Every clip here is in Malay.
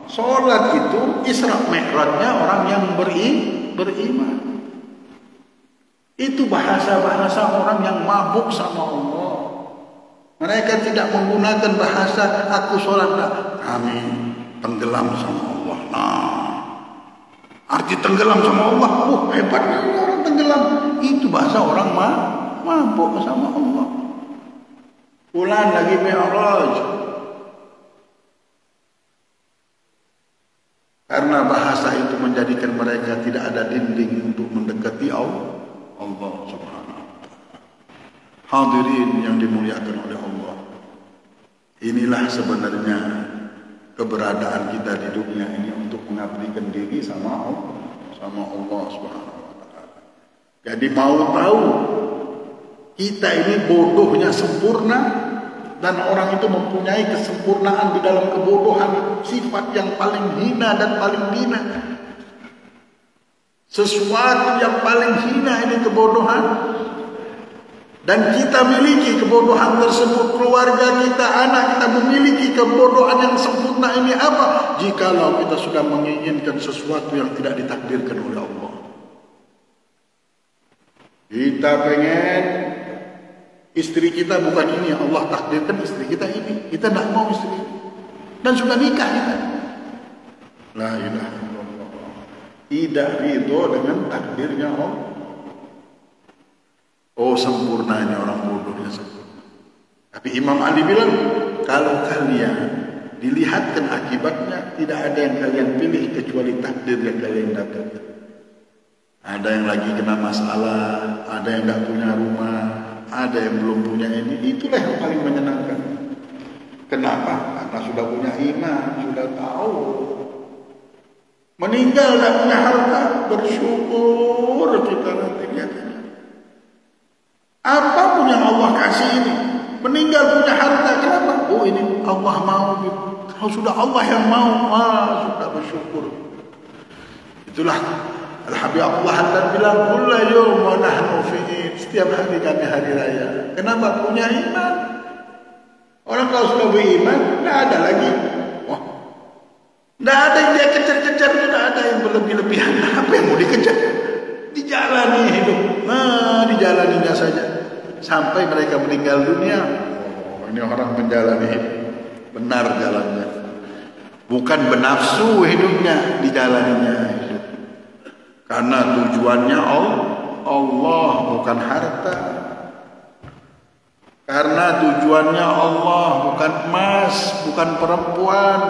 Sholat itu Isra Mi'rajnya orang yang beriman. Itu bahasa-bahasa orang yang mabuk sama Allah. Mereka tidak menggunakan bahasa aku sholat, kami tenggelam sama Allah. Nah, arti tenggelam sama Allah, hebatnya orang tenggelam. Itu bahasa orang mabuk sama Allah. Fulan lagi mi'raj. Karena bahasa itu menjadikan mereka tidak ada dinding untuk mendekati Allah Subhanahu wa ta'ala. Hadirin yang dimuliakan oleh Allah. Inilah sebenarnya keberadaan kita di dunia ini, untuk mengabdikan diri sama Allah Subhanahu wa ta'ala. Jadi mau tahu kita ini bodohnya sempurna, dan orang itu mempunyai kesempurnaan di dalam kebodohan, sifat yang paling hina dan paling hina. Sesuatu yang paling hina ini kebodohan. Dan kita miliki kebodohan tersebut, keluarga kita, anak kita memiliki kebodohan yang sempurna ini apa? Jikalau kita sudah menginginkan sesuatu yang tidak ditakdirkan oleh Allah. Kita pengen istri kita bukan ini, Allah takdirkan istri kita ini. Kita tidak mau istri ini. Dan sudah nikah kita. La ilaha illallah. Tidak ridho dengan takdirnya Allah. Oh, sempurnanya orang bodohnya sempurna. Tapi Imam Ali bilang, kalau kalian dilihatkan akibatnya, tidak ada yang kalian pilih kecuali takdir yang kalian dapatkan. Ada yang lagi kena masalah, ada yang tidak punya rumah, ada yang belum punya ini. Itulah yang paling menyenangkan. Kenapa? Karena sudah punya iman, sudah tahu. Meninggal tidak punya harta, bersyukur kita nanti lihatnya. Apapun yang Allah kasih ini, meninggal punya harta, kenapa? Oh, ini Allah mau. Kalau sudah Allah yang mau, sudah bersyukur. Itulah Al-Habib Abdullah Haddad bilang, kullu yawm wa nahnu fihi. Setiap hari kami hari raya. Kenapa? Punya iman. Orang kalau sudah beriman, tidak ada lagi. Tidak ada yang dia kejar-kejar, tidak ada yang berlebih-lebihan. Apa yang mau dikejar? Dijalani hidup. Dijalaninya saja. Sampai mereka meninggal dunia. Ini orang menjalani hidup. Benar jalannya. Bukan bernafsu hidupnya, dijalaninya hidup. Karena tujuannya Allah, bukan harta. Karena tujuannya Allah, bukan emas, bukan perempuan,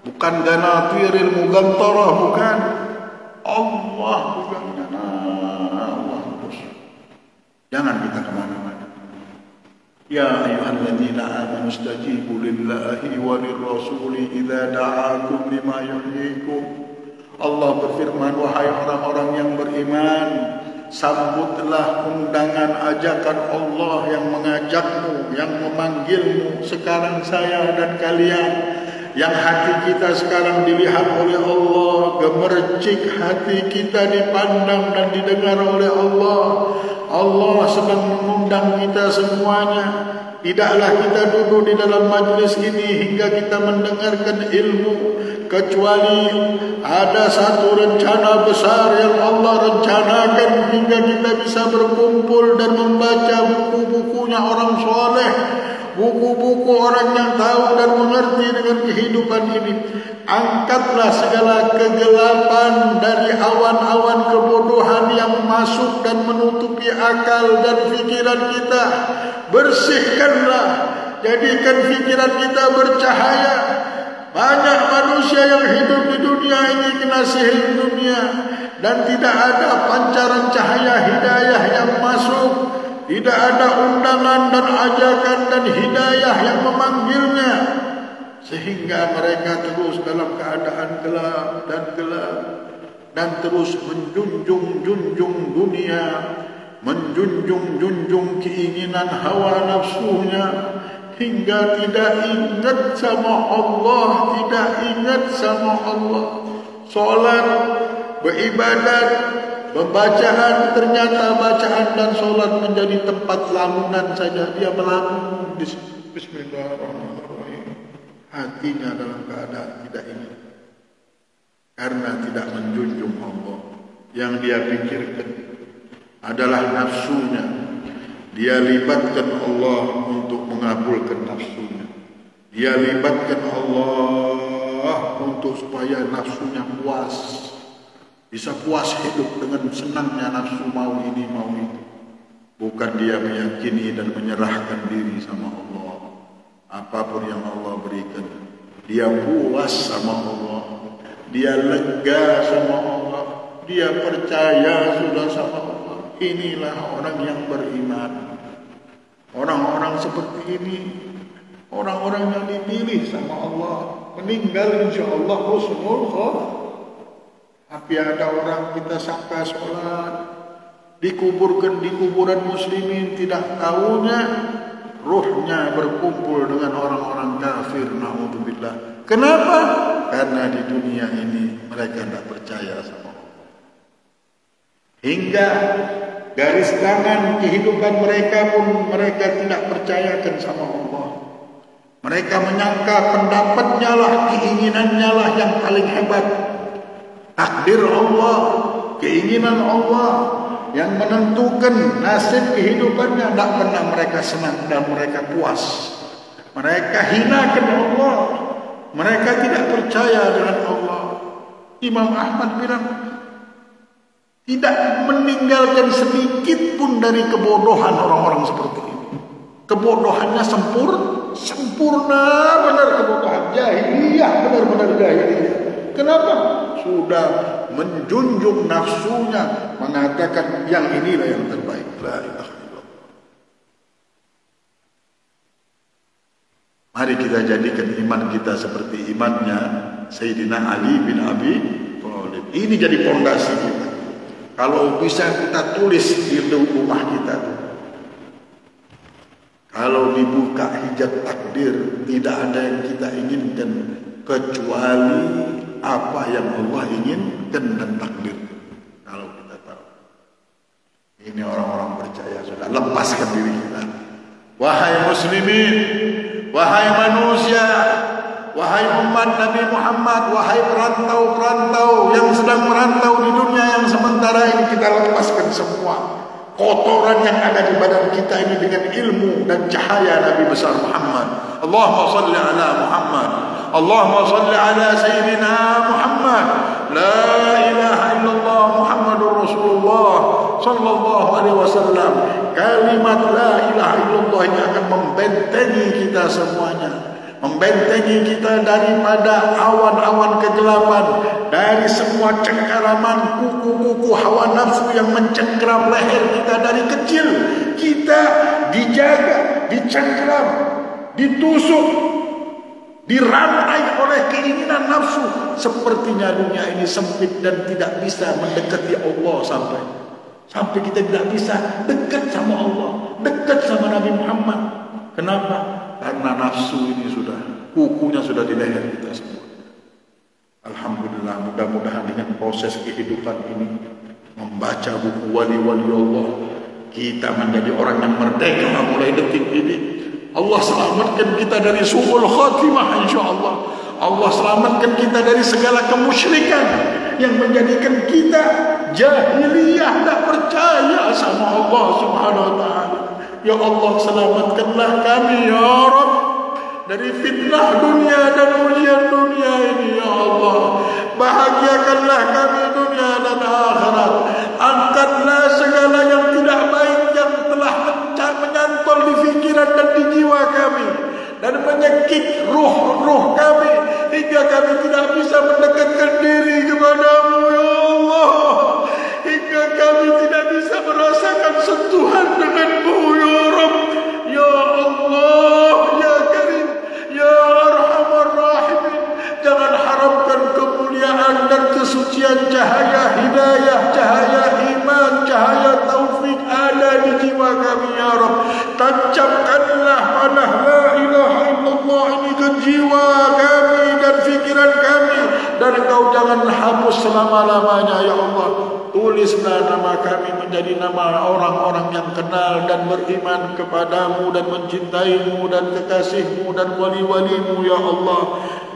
bukan ganatiril mugantarah, bukan. Allah tujuannya. Allah terus. Jangan kita kemana-mana. Ya ayyuhalladzina amanu istajibu lillahi wa lirrasuli idza da'akum lima yuhyikum. Allah berfirman, wahai orang-orang yang beriman, sambutlah undangan ajakan Allah yang mengajakmu, yang memanggilmu. Sekarang saya dan kalian, yang hati kita sekarang dilihat oleh Allah, gemercik hati kita dipandang dan didengar oleh Allah. Allah sedang mengundang kita semuanya. Tidaklah kita duduk di dalam majlis ini hingga kita mendengarkan ilmu, kecuali ada satu rencana besar yang Allah rencanakan hingga kita bisa berkumpul dan membaca buku-bukunya orang soleh, buku-buku orang yang tahu dan mengerti dengan kehidupan ini. Angkatlah segala kegelapan dari awan-awan kebodohan yang masuk dan menutupi akal dan pikiran kita. Bersihkanlah, jadikan pikiran kita bercahaya. Banyak manusia yang hidup di dunia ini kena sihir dunia, dan tidak ada pancaran cahaya hidayah yang masuk. Tidak ada undangan dan ajakan dan hidayah yang memanggilnya, sehingga mereka terus dalam keadaan gelap dan terus menjunjung dunia, menjunjung keinginan hawa nafsunya, hingga tidak ingat sama Allah, tidak ingat sama Allah. Salat, beribadat, pembacaan, ternyata bacaan dan solat menjadi tempat lamunan saja. Dia melamun. Bismillahirrahmanirrahim. Hatinya dalam keadaan tidak ingat. karena tidak menjunjung Allah. Yang dia pikirkan adalah nafsunya. Dia libatkan Allah untuk mengabulkan nafsunya. Dia libatkan Allah untuk supaya nafsunya puas. Bisa puas hidup dengan senangnya nafsu mau ini mau itu. Bukan dia meyakini dan menyerahkan diri sama Allah. Apapun yang Allah berikan, dia puas sama Allah. Dia lega sama Allah. Dia percaya sudah sama Allah. Inilah orang yang beriman. Orang-orang seperti ini, orang-orang yang dipilih sama Allah, meninggal insyaAllah husnul khotimah. Tapi ada orang kita sangka sholat, dikuburkan di kuburan muslimin, tidak tahunya ruhnya berkumpul dengan orang-orang kafir. Na'udzubillah. Kenapa? Karena di dunia ini mereka tidak percaya sama Allah. Hingga garis tangan kehidupan mereka pun mereka tidak percayakan sama Allah. Mereka menyangka pendapatnya lah, keinginannya lah yang paling hebat. Takdir Allah, keinginan Allah yang menentukan nasib kehidupannya. Tidak pernah mereka senang dan mereka puas. Mereka hinakan Allah. Mereka tidak percaya dengan Allah. Imam Ahmad bilang, tidak meninggalkan sedikit pun dari kebodohan orang-orang seperti ini. Kebodohannya sempurna benar kebodohan. Jahiliyah, benar-benar jahiliyah. Kenapa? Sudah menjunjung nafsunya, mengatakan yang inilah yang terbaik. La ilaha illallah. Mari kita jadikan iman kita seperti imannya Sayyidina Ali bin Abi Thalib. Ini jadi fondasi kita. Kalau bisa kita tulis di rumah kita, kalau dibuka hijab takdir, tidak ada yang kita inginkan kecuali apa yang Allah inginkan dan takdir. Kalau kita tahu, ini orang-orang percaya sudah, lepaskan diri kita. Wahai muslimin, wahai manusia, wahai umat Nabi Muhammad, wahai perantau-perantau yang sedang merantau di dunia yang sementara ini, kita lepaskan semua kotoran yang ada di badan kita ini dengan ilmu dan cahaya Nabi besar Muhammad. Allahumma salli ala Muhammad, Allahumma salli ala Sayyidina Muhammad. La ilaha illallah Muhammadur Rasulullah sallallahu alaihi wasallam. Kalimat la ilaha illallah ini akan membentengi kita semuanya, membentengi kita daripada awan-awan kegelapan, dari semua cengkeraman kuku-kuku hawa nafsu yang mencengkeram leher kita dari kecil. Kita dijaga, dicengkeram, ditusuk, dirantai oleh keinginan nafsu. Sepertinya dunia ini sempit dan tidak bisa mendekati Allah sampai kita tidak bisa dekat sama Allah, dekat sama Nabi Muhammad. Kenapa? Karena nafsu ini sudah, kukunya sudah di leher kita semua. Alhamdulillah, mudah-mudahan dengan proses kehidupan ini, membaca buku wali-wali Allah, kita menjadi orang yang merdeka mulai detik ini. Allah selamatkan kita dari su'ul khatimah insyaAllah. Allah selamatkan kita dari segala kemusyrikan yang menjadikan kita jahiliyah, tak percaya sama Allah subhanahu wa ta'ala. Ya Allah, selamatkanlah kami ya Rabb dari fitnah dunia dan ujian dunia ini ya Allah. Bahagiakanlah kami dunia dan akhirat. Angkatlah segala yang tidak baik yang telah menyantol di fikiran dan di jiwa kami, dan menyekik ruh kami hingga kami tidak bisa mendekatkan diri kepadamu ya Allah, hingga kami tidak bisa merasakan sentuhan denganmu ya Rabb. Ya Allah, ya Karim, ya Arhamar Rahimin, jangan haramkan kemuliaan dan kesucian cahaya hidayah, cahaya iman, cahaya taufik ada di jiwa kami ya Rabb. Tancapkanlah panah la ilaha illallah ini ke jiwa kami dan fikiran kami, dan Engkau jangan hapus selama-lamanya ya Allah. Tulislah nama kami menjadi nama orang-orang yang kenal dan beriman kepadamu dan mencintaimu dan kekasihmu dan wali-walimu ya Allah.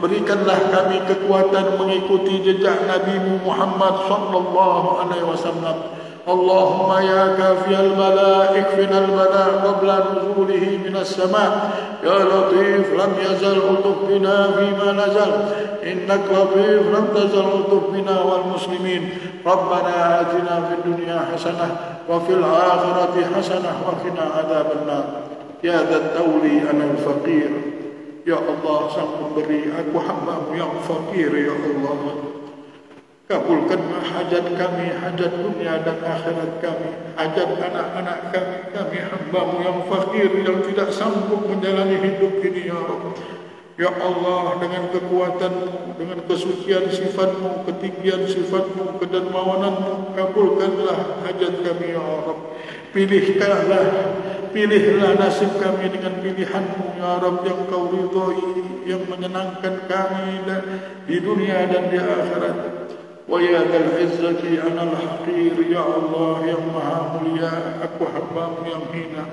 berikanlah kami kekuatan mengikuti jejak Nabi Muhammad sallallahu alaihi wasallam. Allahumma ya kafiyal bala ikfinal bala qabla nuzulihi minas sama. Ya latif lam yazal utuf bina fima nazal, innak latif lam tazal utuf bina wal muslimin. Rabbana atina fid dunya hasanah wa fil akhirati hasanah wa qina adzabannar. Ya dzat tawli ana al faqir. Ya Allah, sang pemberi, aku hamba-Mu yang fakir. Ya Allah, kabulkanlah hajat kami, hajat dunia dan akhirat kami, hajat anak-anak kami. Kami hamba-Mu yang fakir, yang tidak sanggup menjalani hidup ini. Ya Rabb, ya Allah, dengan kekuatan-Mu, dengan kesucian sifat-Mu, ketinggian sifat-Mu, kedermawanan-Mu, kabulkanlah hajat kami. Ya Rabb, pilihlah nasib kami dengan pilihan-Mu. Ya Rabb, yang Kau ridhai, yang menyenangkan kami di dunia dan di akhirat. Wa ya dzal izzati anal haqir. Ya Allah yang maha mulia, aku hamba-Mu yang hina.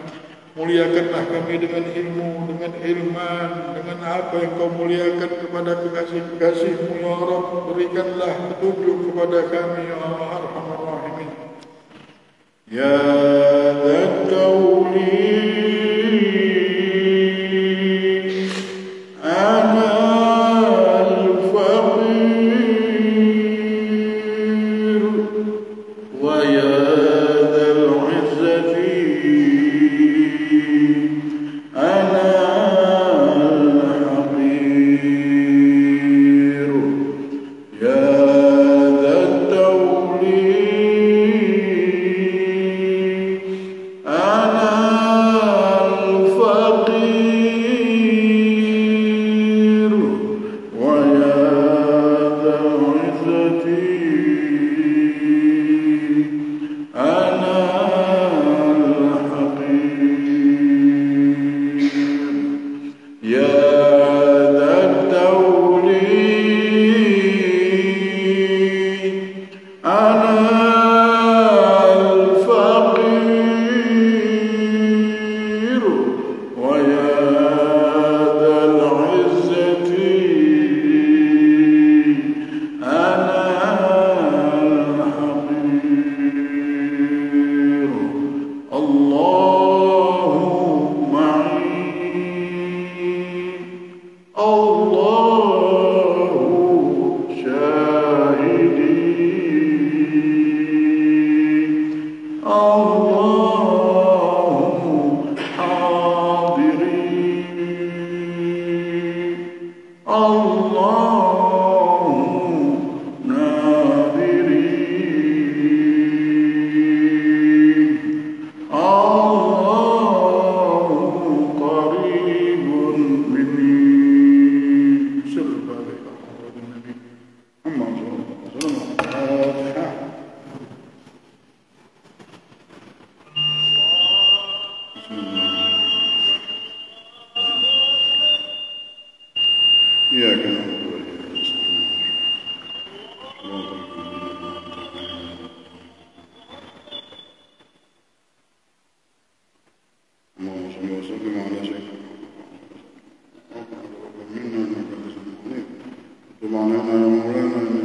Muliakanlah kami dengan ilmu, dengan ilman, dengan apa yang Kau muliakan kepada kekasih-kekasih-Mu. Ya Rabb, berikanlah petunjuk kepada kami. Ya Arhamar Rahimin. Ya dzat tawli ana al-faqir wa ya dzal izzati ana al-haqir. Ya dzat tawli Subhanallah,